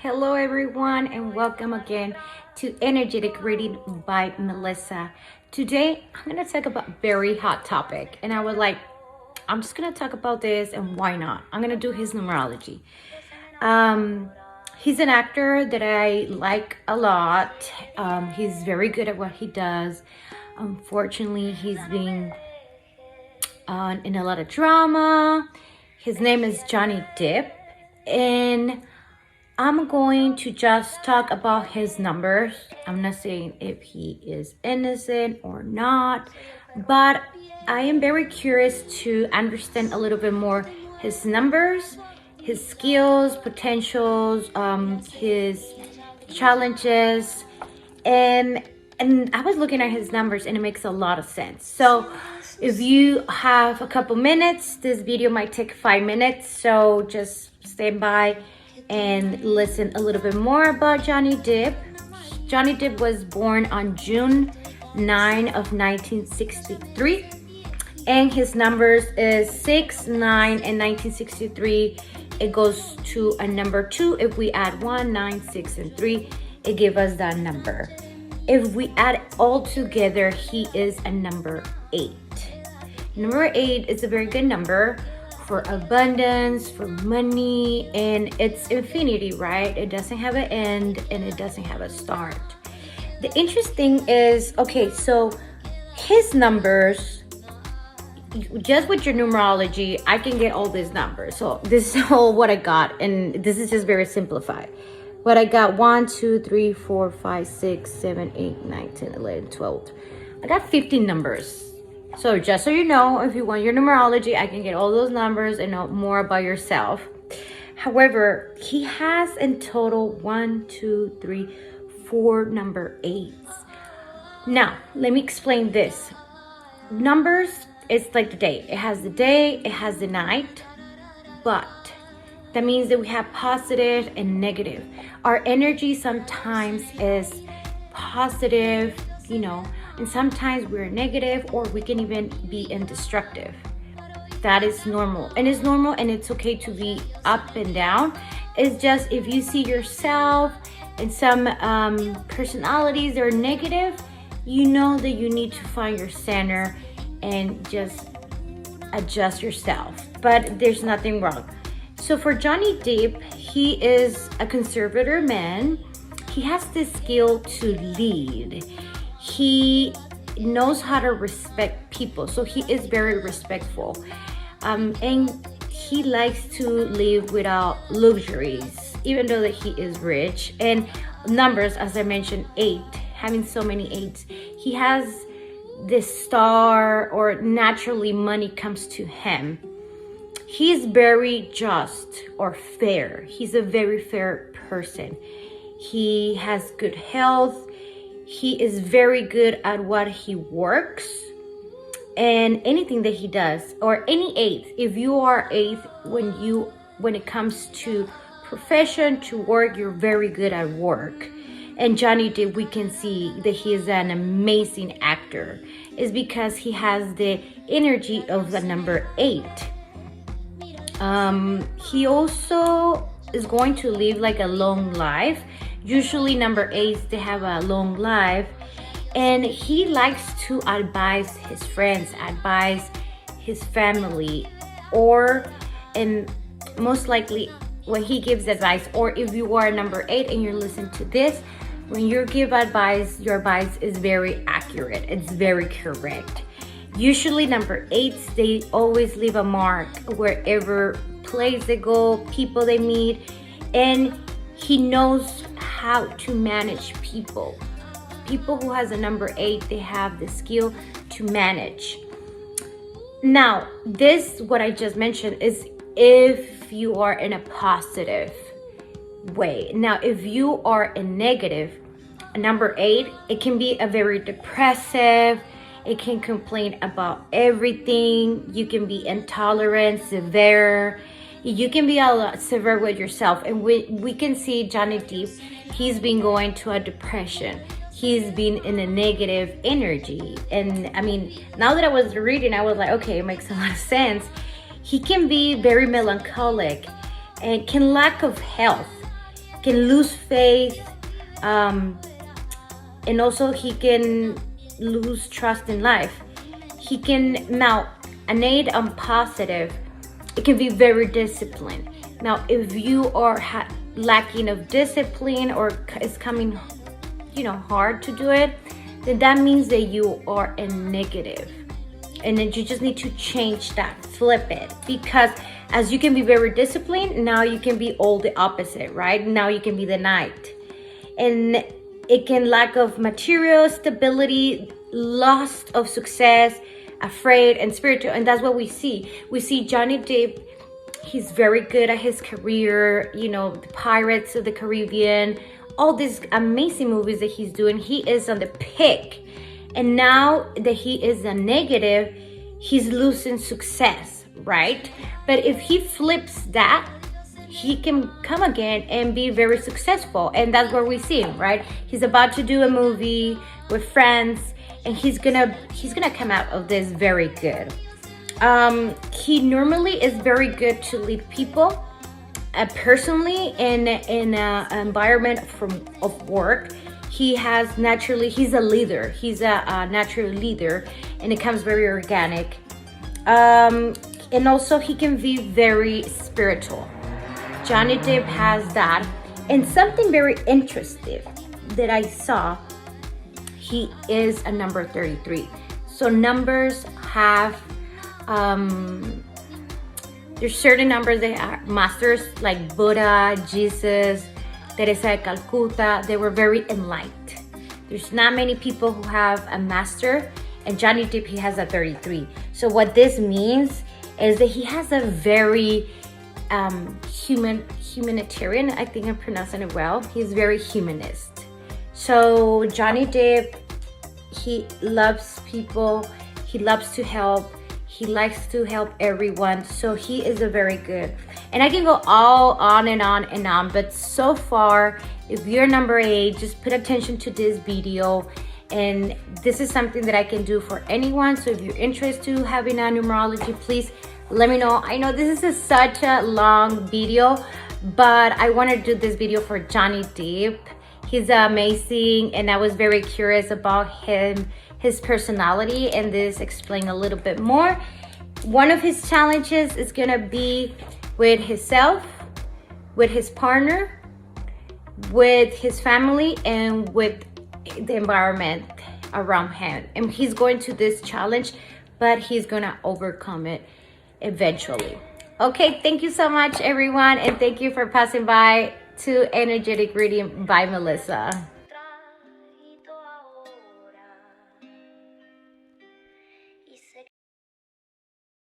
Hello everyone and welcome again to Energetic Reading by Melissa. Today I'm going to talk about a very hot topic and I'm just going to talk about this and why not. I'm going to do his numerology. He's an actor that I like a lot. He's very good at what he does. Unfortunately, he's been in a lot of drama. His name is Johnny Depp, and I'm going to just talk about his numbers. I'm not saying if he is innocent or not, but I am very curious to understand a little bit more his numbers, his skills, potentials, his challenges, and I was looking at his numbers and it makes a lot of sense. So if you have a couple minutes, this video might take 5 minutes, so just stand by and listen a little bit more about Johnny Depp. Johnny Depp was born on June 9 of 1963, and his numbers is 6, 9, and 1963. It goes to a number 2. If we add 1, 9, 6, and 3, it gives us that number. If we add all together, he is a number 8. Number 8 is a very good number for abundance, for money, and it's infinity, right? It doesn't have an end and it doesn't have a start. The interesting is, okay, so his numbers, just with your numerology, I can get all these numbers. So this is all what I got, and this is just very simplified. What I got: 1, 2, 3, 4, 5, 6, 7, 8, 9, 10, 11, 12. I got 15 numbers. So just so you know, if you want your numerology, I can get all those numbers and know more about yourself. However, he has in total 1, 2, 3, 4 number 8s. Now, let me explain this. Numbers is like the day. It has the day, it has the night, but that means that we have positive and negative. Our energy sometimes is positive, and sometimes we're negative, or we can even be indestructive. That is normal, and it's normal, and it's okay to be up and down. It's just if you see yourself and some personalities that are negative, you know that you need to find your center and just adjust yourself. But there's nothing wrong. So for Johnny Depp, he is a conservative man. He has the skill to lead. He knows how to respect people, so he is very respectful, and he likes to live without luxuries, even though that he is rich. And numbers, as I mentioned, 8, having so many 8s, he has this star, or naturally money comes to him. He is very just or fair. He's a very fair person. He has good health. He is very good at what he works and anything that he does, or any 8th. If you are 8th, when it comes to profession, to work, you're very good at work. And Johnny Depp, we can see that he is an amazing actor. It's because he has the energy of the number 8. He also is going to live like a long life. Usually number 8s, they have a long life, and he likes to advise his friends, advise his family, and most likely when he gives advice, or if you are a number 8 and you're listening to this, when you give advice, your advice is very accurate. It's very correct. Usually number 8s, they always leave a mark wherever place they go, people they meet, and he knows how to manage people. People who has a number 8, they have the skill to manage. Now, this, what I just mentioned, is if you are in a positive way. Now, if you are a negative, a number 8, it can be a very depressive. It can complain about everything. You can be intolerant, severe. You can be a lot severe with yourself. And we can see Johnny Depp, he's been going to a depression. He's been in a negative energy. And I mean, now that I was reading, I was like, okay, it makes a lot of sense. He can be very melancholic and can lack of health. can lose faith, and also he can lose trust in life. He can, now, innate and positive, it can be very disciplined. Now, if you are lacking of discipline, or it's coming, hard to do it, then that means that you are a negative. And then you just need to change that, flip it. Because as you can be very disciplined, now you can be all the opposite, right? Now you can be the knight. And it can lack of material stability, loss of success, afraid, and spiritual. And that's what we see. We see Johnny Depp, he's very good at his career, the Pirates of the Caribbean, all these amazing movies that he's doing. He is on the peak. And now that he is a negative, he's losing success, right? But if he flips that, he can come again and be very successful. And that's what we see, right? He's about to do a movie with friends, and he's gonna come out of this very good. He normally is very good to lead people. Personally, in an environment of work, he's a leader. He's a natural leader, and it comes very organic. And also he can be very spiritual. Johnny Depp has that. And something very interesting that I saw, he is a number 33. So numbers have, there's certain numbers that are masters, like Buddha, Jesus, Teresa de Calcutta. They were very enlightened. There's not many people who have a master, and Johnny Depp, he has a 33. So what this means is that he has a very humanitarian, I think I'm pronouncing it well. He's very humanist. So Johnny Depp, he loves people, he loves to help, he likes to help everyone. So he is a very good. And I can go all on and on and on, but so far, if you're number 8, just put attention to this video. And this is something that I can do for anyone. So if you're interested in having a numerology, please let me know. I know this is such a long video, but I want to do this video for Johnny Depp. He's amazing, and I was very curious about his personality, and this explain a little bit more. One of his challenges is gonna be with himself, with his partner, with his family, and with the environment around him. And he's going to this challenge, but he's gonna overcome it eventually. Okay, thank you so much, everyone, and thank you for passing by to Energetic Reading by Melissa.